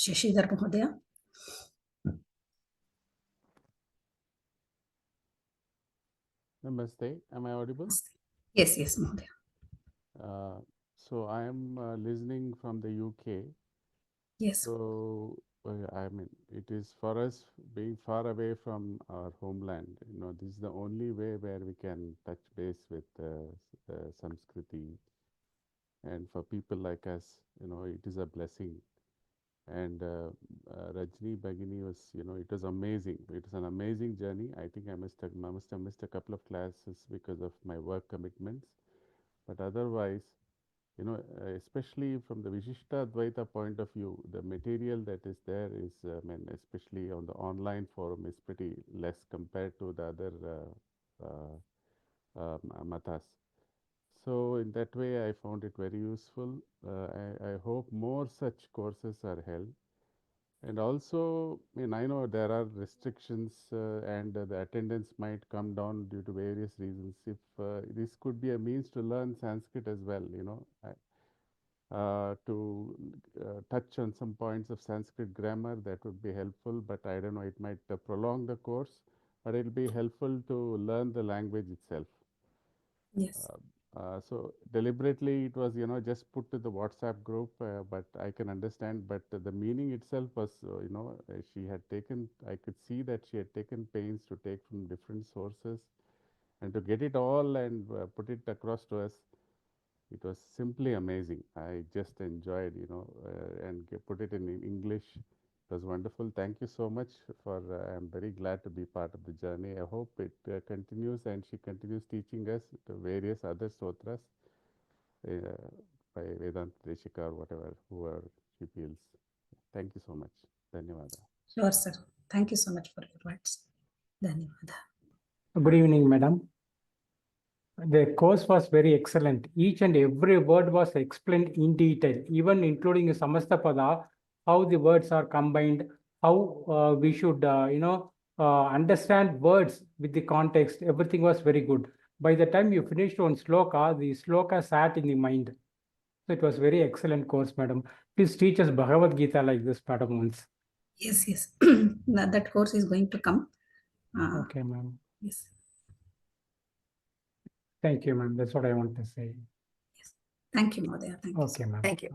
Shashidhar Mahodaya. Namaste. Am I audible? Yes, Mahodaya. So I am listening from the UK. Yes. So I mean, it is for us being far away from our homeland. This is the only way where we can touch base with Samskriti. And for people like us, it is a blessing. And Rajni Bagini was, it was amazing. It was an amazing journey. I think I must have missed a couple of classes because of my work commitments. But otherwise, especially from the Vishishta Advaita point of view, the material that is there is, especially on the online forum, is pretty less compared to the other matas. So in that way, I found it very useful. I hope more such courses are held. And also, I know there are restrictions and the attendance might come down due to various reasons. If this could be a means to learn Sanskrit as well, to touch on some points of Sanskrit grammar, that would be helpful. But I don't know, it might prolong the course, but it will be helpful to learn the language itself. Yes. So deliberately it was, just put to the WhatsApp group, but I can understand. But the meaning itself was, she had taken, I could see that she had taken pains to take from different sources and to get it all and put it across to us. It was simply amazing. I just enjoyed, and put it in English. It was wonderful. Thank you so much for, I'm very glad to be part of the journey. I hope it continues and she continues teaching us the various other sutras uh, by Vedanta Deshika or whatever, whoever she feels. Thank you so much. Dhanyavada. Sure, sir. Thank you so much for your words. Dhanyavada. Good evening, madam. The course was very excellent. Each and every word was explained in detail, even including Samastapada, how the words are combined, how we should, understand words with the context. Everything was very good. By the time you finished one sloka, the sloka sat in the mind. So it was very excellent course, madam. Please teach us Bhagavad Gita like this, madam, once. Yes, yes. That course is going to come. Okay, ma'am. Yes. Thank you, ma'am. That's what I want to say. Yes. Thank you, Madhya. Thank you. Okay, ma'am. Thank you.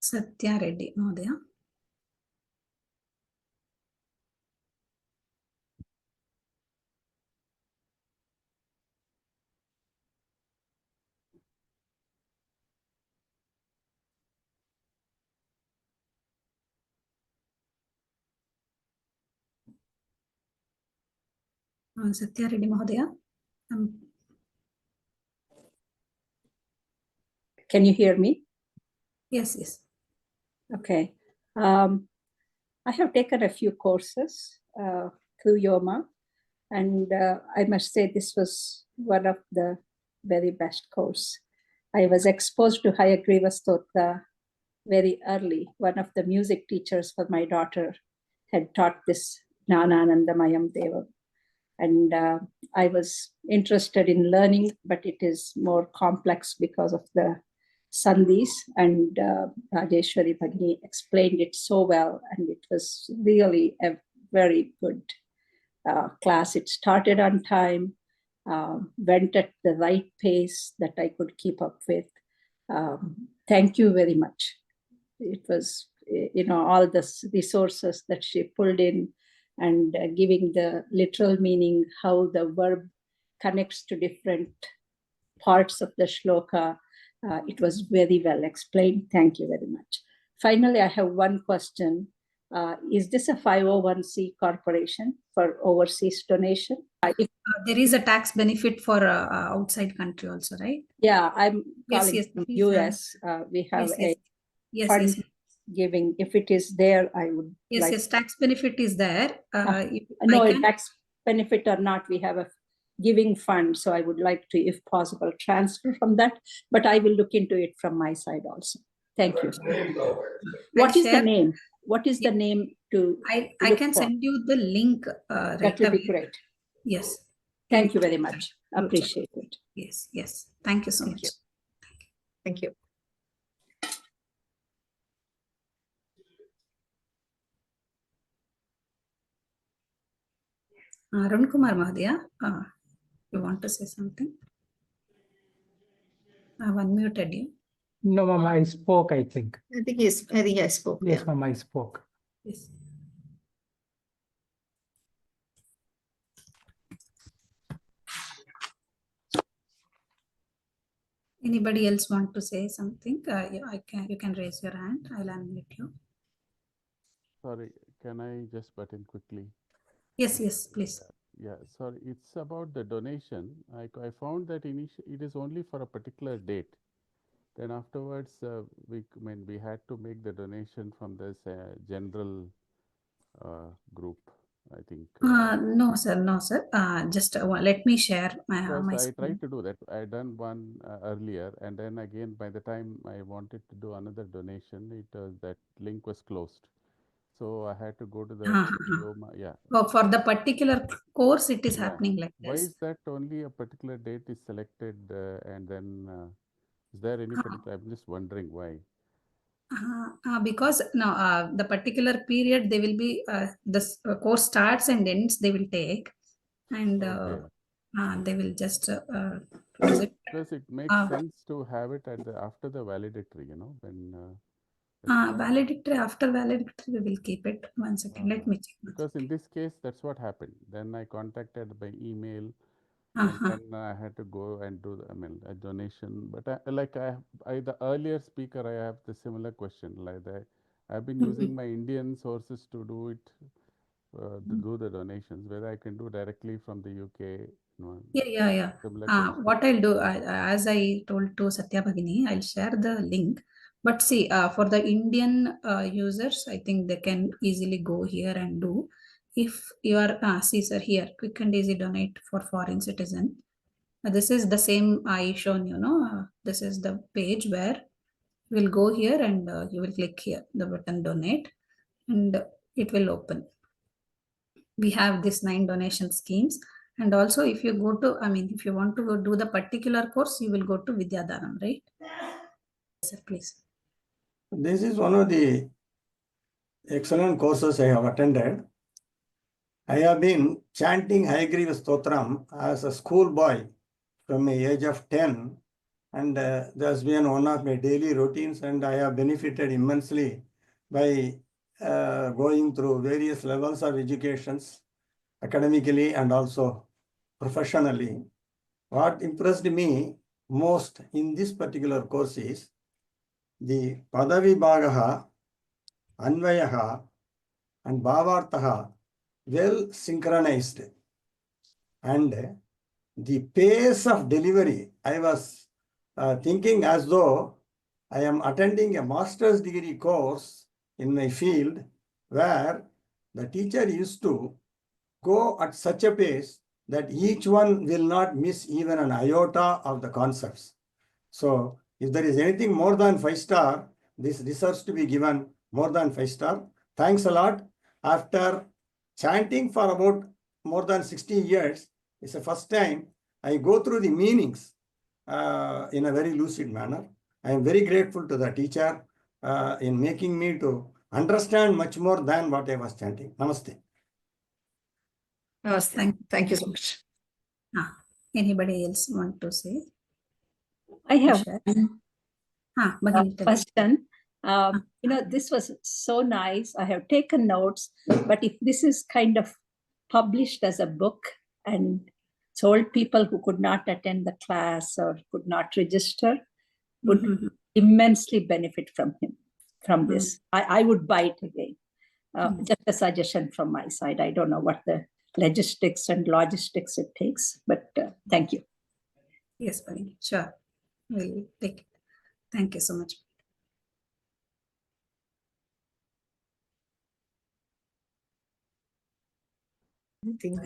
Satya Reddy, Madhya. Satya Reddy, Madhya. Can you hear me? Yes, yes. Okay. I have taken a few courses through Yoma, and I must say this was one of the very best course. I was exposed to Hayagriva Stotram very early. One of the music teachers for my daughter had taught this Jnananandamayam Devam. And I was interested in learning, but it is more complex because of the Sandhis, and Rajeshwari Bhagini explained it so well, and it was really a very good class. It started on time, went at the right pace that I could keep up with. Thank you very much. It was, all the resources that she pulled in, and giving the literal meaning, how the verb connects to different parts of the shloka. It was very well explained. Thank you very much. Finally, I have one question. Is this a 501c corporation for overseas donation? There is a tax benefit for outside country also, right? Yeah, I'm calling yes, from please, US. We have yes, fund yes. giving. If it is there, I would Yes, yes, tax benefit is there. No, tax benefit or not, we have a giving fund. So I would like to, if possible, transfer from that. But I will look into it from my side also. Thank you. What is the name? What is the name to I can send you the link right That would away. be great. Yes. Thank you very much. Appreciate it. Yes, yes. Thank you so much. You. Thank you. Arun Kumar Mahadia, you want to say something? I've unmuted you. No, ma'am, I spoke, I think. I think I spoke. Yes, Yeah. ma'am, I spoke. Yes. Anybody else want to say something? You can raise your hand. I'll unmute you. Sorry, can I just butt in quickly? Yes, yes, please. Yeah, sorry, it's about the donation. I found that it is only for a particular date. Then afterwards, we had to make the donation from this general group, I think. No, sir, no, sir. Just let me share my Because I screen. tried to do that. I done one earlier, and then again, by the time I wanted to do another donation, that link was closed. So I had to go to the yeah. Oh, for the particular course, it is Yeah. happening like Why this. is that only a particular date is selected, and then is there any particular? I'm just wondering why. Because now the particular period they will be this course starts and ends they will take, and Okay. they will just close it. Because it makes sense to have it at after the valedictory, when. Valedictory, after valedictory we will keep it. 1 second, let me check. Because in this case, that's what happened. Then I contacted by email, and then I had to go and do a donation. But the earlier speaker, I have the similar question. Like that, I've been using my Indian sources to do it, to do the donations. Whether I can do directly from the UK. Yeah. Similar question. What I'll do, as I told to Satya Bhagini, I'll share the link. But see, for the Indian users, I think they can easily go here and do. If you are, see sir, here, quick and easy donate for foreign citizen. This is the same I shown you, this is the page where you will go here and you will click here, the button donate, and it will open. We have these 9 donation schemes. And also if you go to, if you want to go do the particular course, you will go to Vidyadhanam, right? Yes, sir, please. This is one of the excellent courses I have attended. I have been chanting Hayagriva Stotram as a schoolboy from the age of 10, and that's been one of my daily routines, and I have benefited immensely by going through various levels of educations, academically and also professionally. What impressed me most in this particular course is the Padavibhagaha, Anvayaha, and Bhavartaha well synchronized. And the pace of delivery, I was thinking as though I am attending a master's degree course in my field where the teacher used to go at such a pace that each one will not miss even an iota of the concepts. So if there is anything more than 5-star, this deserves to be given more than 5-star. Thanks a lot. After chanting for about more than 60 years, it's the first time I go through the meanings in a very lucid manner. I am very grateful to the teacher in making me to understand much more than what I was chanting. Namaste. Thank you so much. Anybody else want to say? I have Share. a Bhagini, tell me. question. This was so nice. I have taken notes, but if this is kind of published as a book and told people who could not attend the class or could not register would immensely benefit from this. I would buy it again. Just a suggestion from my side. I don't know what the logistics it takes, but thank you. Yes, Bhagini, sure. We'll take it. Thank you so much.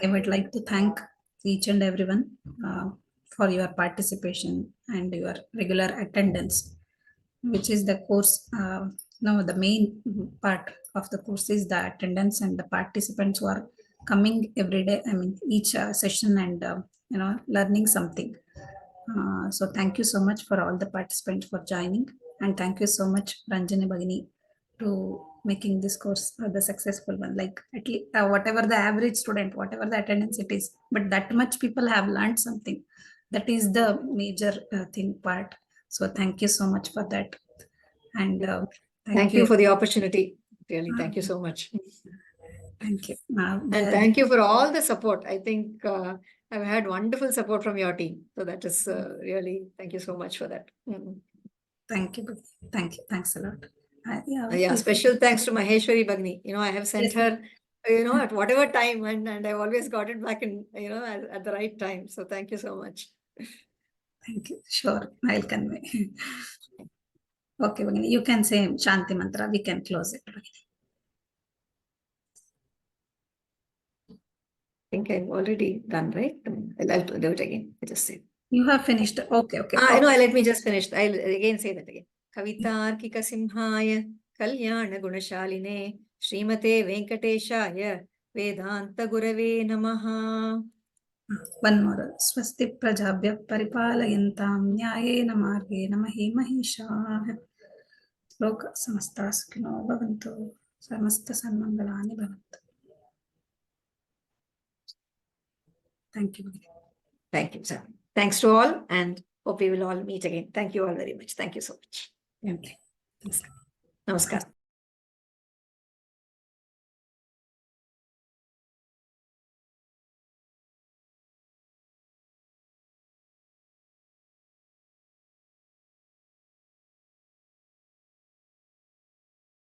I would like to thank each and everyone for your participation and your regular attendance, which is the course. Now, the main part of the course is the attendance and the participants who are coming every day. Each session and learning something. So thank you so much for all the participants for joining, and thank you so much Ranjani Bhagini to making this course the successful one. Like at least whatever the average student, whatever the attendance it is, but that much people have learned something. That is the major thing part. So thank you so much for that. And Thank you for the opportunity. Really, thank you so much. Thank you. And thank you for all the support. I think I've had wonderful support from your team. So that is really, thank you so much for that. Thank you. Thank you. Thanks a lot. Yeah, special thanks to Maheshwari Bhagini. You know, I have sent her, you know, at whatever time, and I've always got it back in, you know, at the right time. So thank you so much. Thank you. Sure, I'll convey. Okay, Bhagini, you can say Shanti Mantra. We can close it. Bhagini. I think I've already done, right? I'll do it again. I just say. You have finished. Okay, okay. No, let me just finish. I'll again say that again. Kavitarkika Simhaya Kalyana Gunashaline Srimate Venkateshaya Vedanta Gurave Namaha. One more. Swasti Prajabhya Paripalayantam Nyayena Margena Mahi Mahisha. Sloka Samasta Sukhino Bhavantu Samasta Sanmangalani Bhavantu. Thank you. Thank you, sir. Thanks to all, and hope we will all meet again. Thank you all very much. Thank you so much. Okay. Namaskar.